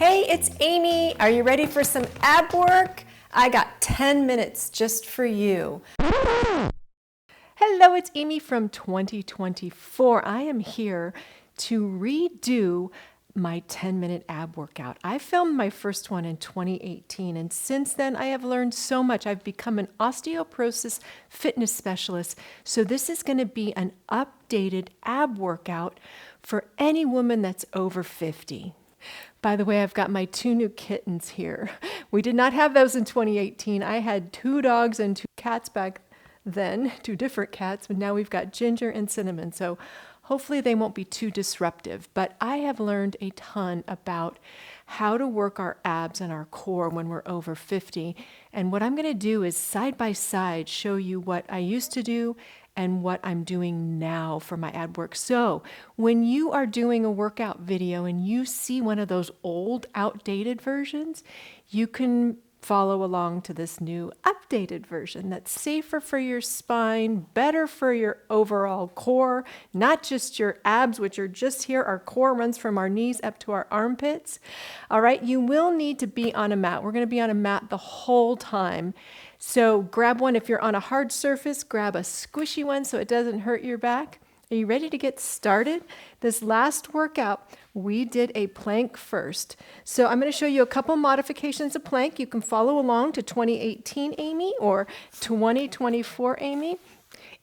Hey, it's Amy. Are you ready for some ab work? I got 10 minutes just for you. Hello, it's Amy from 2024. I am here to redo my 10-minute ab workout. I filmed my first one in 2018, and since then I have learned so much. I've become an osteoporosis fitness specialist, so this is going to be an updated ab workout for any woman that's over 50. By the way, I've got my 2 new kittens here. We did not have those in 2018. I had 2 dogs and 2 cats back then, 2 different cats, but now we've got Ginger and Cinnamon, so hopefully they won't be too disruptive. But I have learned a ton about how to work our abs and our core when we're over 50. And what I'm going to do is side by side show you what I used to do and what I'm doing now for my ab work. So when you are doing a workout video and you see one of those old, outdated versions, you can follow along to this new updated version that's safer for your spine, better for your overall core, not just your abs, which are just here. Our core runs from our knees up to our armpits. All right, you will need to be on a mat. We're going to be on a mat the whole time. So grab one. If you're on a hard surface, grab a squishy one so it doesn't hurt your back. Are you ready to get started? This last workout, we did a plank first. So I'm going to show you a couple modifications of plank. You can follow along to 2018 Amy or 2024 Amy.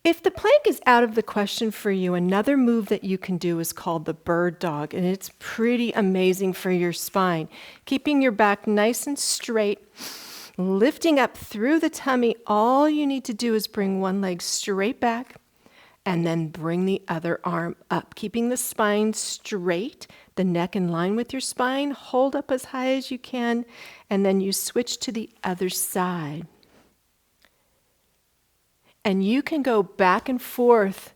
If the plank is out of the question for you, another move that you can do is called the bird dog, and it's pretty amazing for your spine. Keeping your back nice and straight, lifting up through the tummy. All you need to do is bring one leg straight back and then bring the other arm up, keeping the spine straight, the neck in line with your spine. Hold up as high as you can, and then you switch to the other side. And you can go back and forth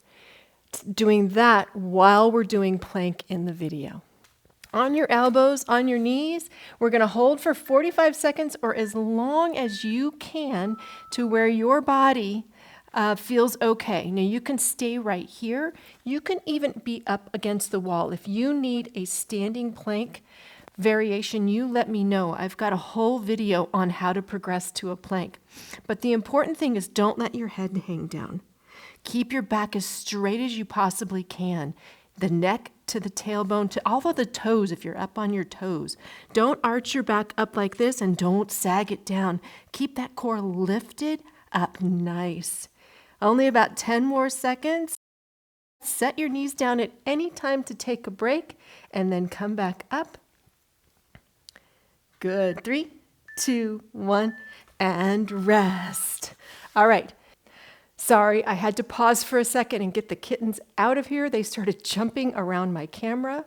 doing that while we're doing plank in the video. On your elbows, on your knees, we're going to hold for 45 seconds or as long as you can to where your body feels okay. Now you can stay right here. You can even be up against the wall. If you need a standing plank variation, you let me know. I've got a whole video on how to progress to a plank. But the important thing is don't let your head hang down. Keep your back as straight as you possibly can. The neck to the tailbone, to all of the toes if you're up on your toes. Don't arch your back up like this and don't sag it down. Keep that core lifted up nice. Only about 10 more seconds. Set your knees down at any time to take a break and then come back up. Good. 3, 2, 1, and rest. All right. Sorry, I had to pause for a second and get the kittens out of here. They started jumping around my camera,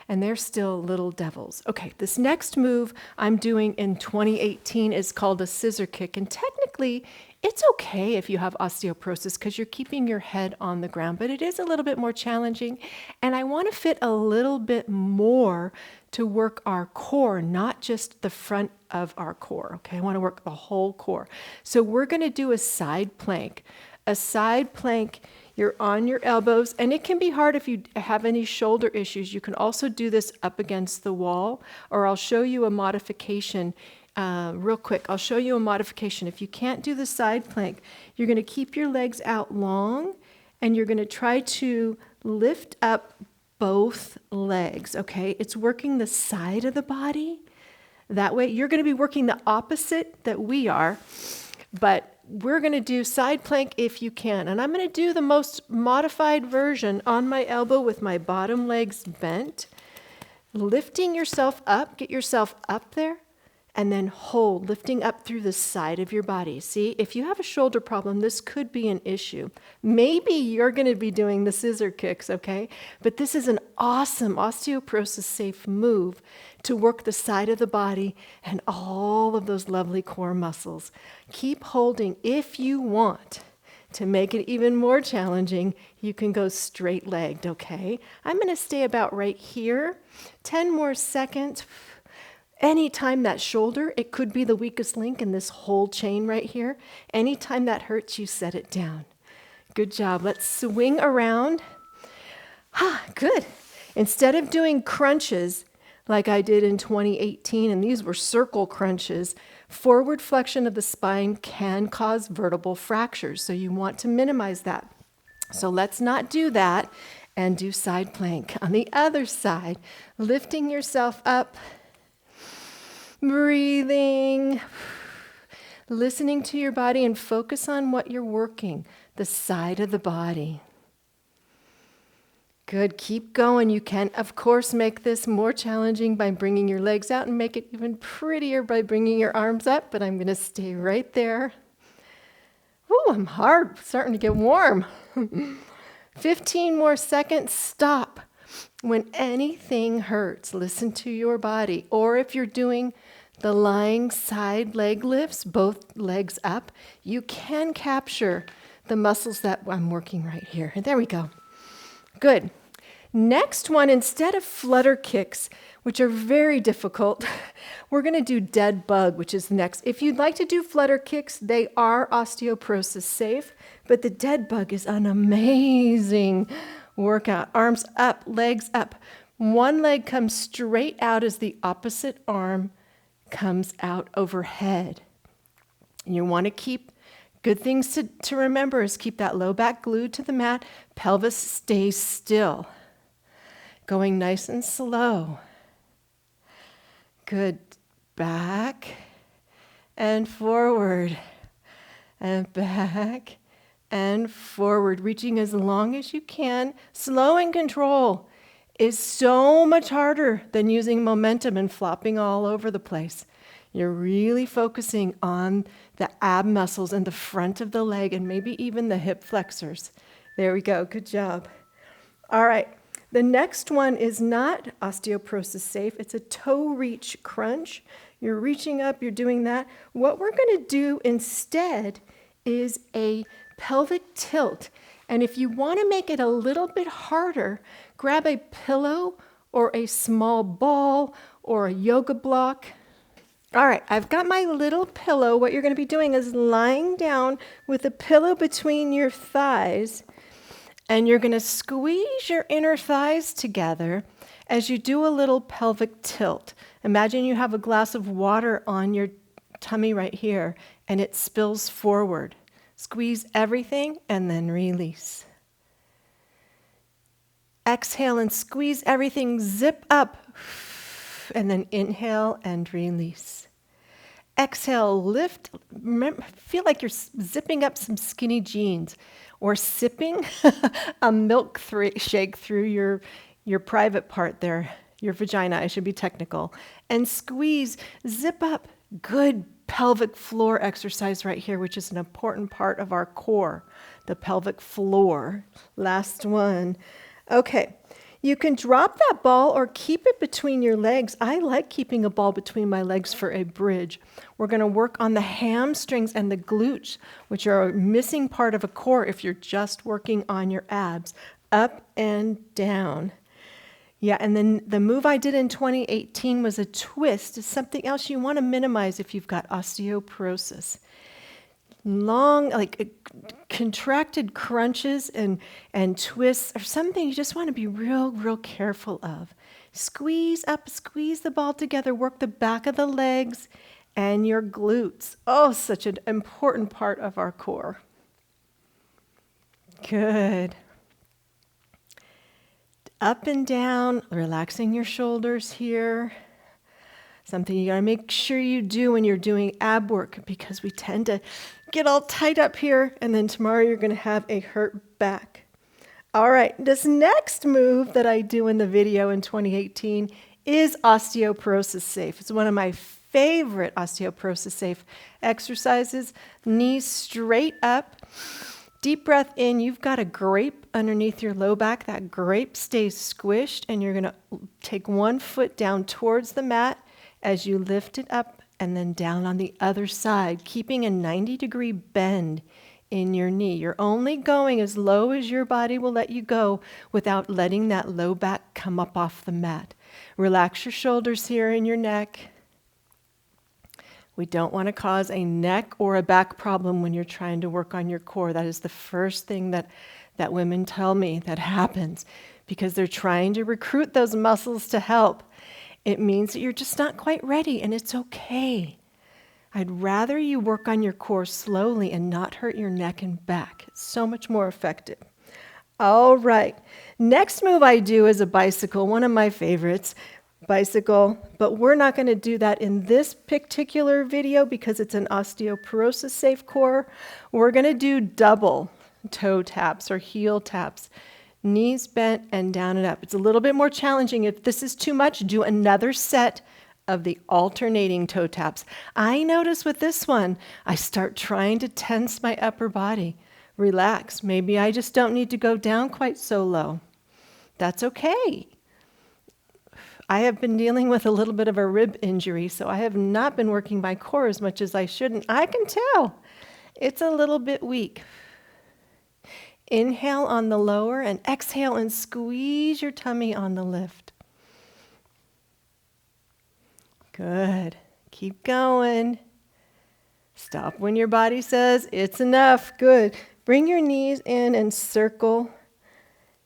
and they're still little devils. Okay, this next move I'm doing in 2018 is called a scissor kick, and technically it's okay if you have osteoporosis because you're keeping your head on the ground, but it is a little bit more challenging, and I want to fit a little bit more to work our core, not just the front of our core, okay? I want to work the whole core. So we're going to do a side plank. A side plank, you're on your elbows, and it can be hard if you have any shoulder issues. You can also do this up against the wall, or I'll show you a modification real quick. I'll show you a modification. If you can't do the side plank, you're going to keep your legs out long, and you're going to try to lift up both legs, okay? It's working the side of the body. That way, you're going to be working the opposite that we are, but we're going to do side plank if you can. And I'm going to do the most modified version on my elbow with my bottom legs bent. Lifting yourself up, get yourself up there, and then hold, lifting up through the side of your body. See, if you have a shoulder problem, this could be an issue. Maybe you're going to be doing the scissor kicks, okay? But this is an awesome osteoporosis-safe move to work the side of the body and all of those lovely core muscles. Keep holding. If you want to make it even more challenging, you can go straight-legged, okay? I'm going to stay about right here. 10 more seconds. Anytime that shoulder, it could be the weakest link in this whole chain right here. Anytime that hurts, you set it down. Good job. Let's swing around. Good. Instead of doing crunches, like I did in 2018, and these were circle crunches, forward flexion of the spine can cause vertebral fractures. So you want to minimize that. So let's not do that and do side plank. On the other side, lifting yourself up, breathing, listening to your body, and focus on what you're working, the side of the body. Good, keep going. You can, of course, make this more challenging by bringing your legs out and make it even prettier by bringing your arms up, but I'm going to stay right there. Ooh, I'm hard, starting to get warm. 15 more seconds, stop. When anything hurts, listen to your body. Or if you're doing the lying side leg lifts, both legs up, you can capture the muscles that I'm working right here. And there we go. Good. Next one, instead of flutter kicks, which are very difficult, we're going to do dead bug, which is next. If you'd like to do flutter kicks, they are osteoporosis safe, but the dead bug is an amazing workout. Arms up, legs up. One leg comes straight out as the opposite arm comes out overhead. And you want to keep good things to remember is keep that low back glued to the mat. Pelvis stays still. Going nice and slow. Good. Back and forward. And back and forward. Reaching as long as you can. Slow and control is so much harder than using momentum and flopping all over the place. You're really focusing on the ab muscles in the front of the leg and maybe even the hip flexors. There we go. Good job. All right. The next one is not osteoporosis safe. It's a toe reach crunch. You're reaching up. You're doing that. What we're going to do instead is a pelvic tilt. And if you want to make it a little bit harder, grab a pillow or a small ball or a yoga block. All right, I've got my little pillow. What you're going to be doing is lying down with a pillow between your thighs, and you're going to squeeze your inner thighs together as you do a little pelvic tilt. Imagine you have a glass of water on your tummy right here, and it spills forward. Squeeze everything and then release. Exhale and squeeze everything, zip up, and then inhale and release. Exhale, lift. Remember, feel like you're zipping up some skinny jeans or sipping a milk shake through your private part there, your vagina, I should be technical. And squeeze, zip up. Good pelvic floor exercise right here, which is an important part of our core, the pelvic floor. Last one. Okay. You can drop that ball or keep it between your legs. I like keeping a ball between my legs for a bridge. We're going to work on the hamstrings and the glutes, which are a missing part of a core if you're just working on your abs. Up and down. Yeah, and then the move I did in 2018 was a twist. It's something else you want to minimize if you've got osteoporosis. Long, contracted crunches and twists are something you just want to be real careful of. Squeeze up, squeeze the ball together, work the back of the legs and your glutes. Oh, such an important part of our core. Good. Up and down, relaxing your shoulders here. Something you gotta make sure you do when you're doing ab work, because we tend to get all tight up here, and then tomorrow you're gonna have a hurt back. All right, this next move that I do in the video in 2018 is osteoporosis safe. It's one of my favorite osteoporosis safe exercises. Knees straight up. Deep breath in. You've got a grape underneath your low back. That grape stays squished, and you're gonna take one foot down towards the mat as you lift it up and then down on the other side, keeping a 90-degree bend in your knee. You're only going as low as your body will let you go without letting that low back come up off the mat. Relax your shoulders here in your neck. We don't want to cause a neck or a back problem when you're trying to work on your core. That is the first thing that women tell me that happens, because they're trying to recruit those muscles to help. It means that you're just not quite ready, and it's okay. I'd rather you work on your core slowly and not hurt your neck and back. It's so much more effective. All right. Next move I do is a bicycle, one of my favorites, bicycle. But we're not going to do that in this particular video because it's an osteoporosis-safe core. We're going to do double toe taps or heel taps. Knees bent and down and up. It's a little bit more challenging. If this is too much, do another set of the alternating toe taps. I notice with this one, I start trying to tense my upper body. Relax. Maybe I just don't need to go down quite so low. That's okay. I have been dealing with a little bit of a rib injury, so I have not been working my core as much as I should, and I can tell it's a little bit weak. Inhale on the lower and exhale and squeeze your tummy on the lift. Good. Keep going. Stop when your body says it's enough. Good. Bring your knees in and circle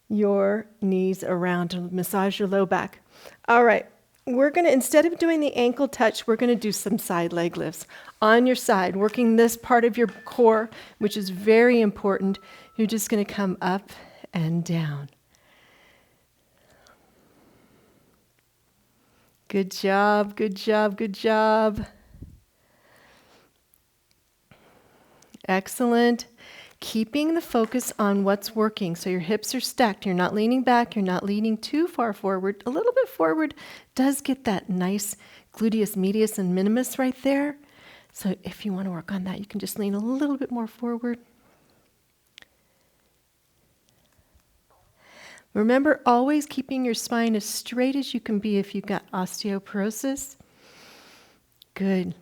your knees around to massage your low back. All right. We're going to, instead of doing the ankle touch, we're going to do some side leg lifts. On your side, working this part of your core, which is very important. You're just going to come up and down. Good job, good job, good job. Excellent. Keeping the focus on what's working. So your hips are stacked. You're not leaning back. You're not leaning too far forward. A little bit forward does get that nice gluteus medius and minimus right there. So if you want to work on that, you can just lean a little bit more forward. Remember, always keeping your spine as straight as you can be if you've got osteoporosis. Good.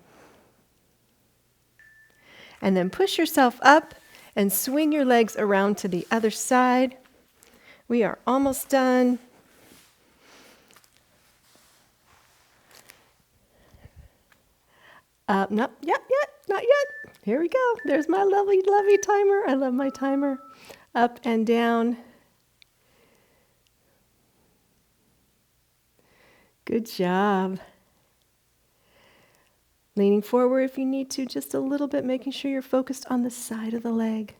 And then push yourself up and swing your legs around to the other side. We are almost done. Not yet. Here we go. There's my lovely, lovely timer. I love my timer. Up and down. Good job. Leaning forward if you need to, just a little bit, making sure you're focused on the side of the leg.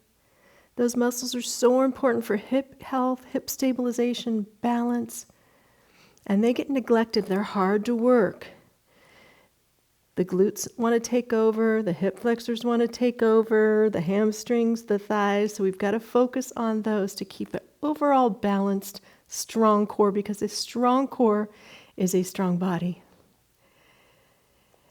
Those muscles are so important for hip health, hip stabilization, balance, and they get neglected. They're hard to work. The glutes want to take over, the hip flexors want to take over, the hamstrings, the thighs, so we've got to focus on those to keep an overall balanced, strong core, because a strong core is a strong body.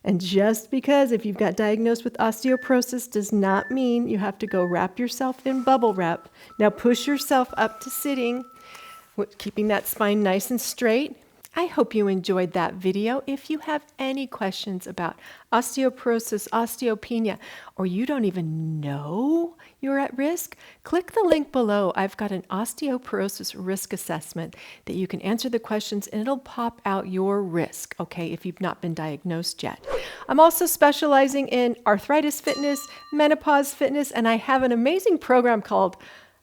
And just because if you've got diagnosed with osteoporosis does not mean you have to go wrap yourself in bubble wrap. Now push yourself up to sitting, keeping that spine nice and straight. I hope you enjoyed that video. If you have any questions about osteoporosis, osteopenia, or you don't even know you're at risk, click the link below. I've got an osteoporosis risk assessment that you can answer the questions and it'll pop out your risk, okay, if you've not been diagnosed yet. I'm also specializing in arthritis fitness, menopause fitness, and I have an amazing program called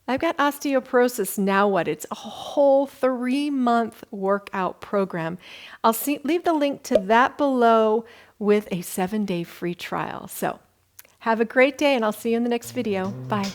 I've got osteoporosis, now what? It's a whole 3-month workout program. I'll leave the link to that below with a 7-day free trial. So have a great day and I'll see you in the next video. Bye.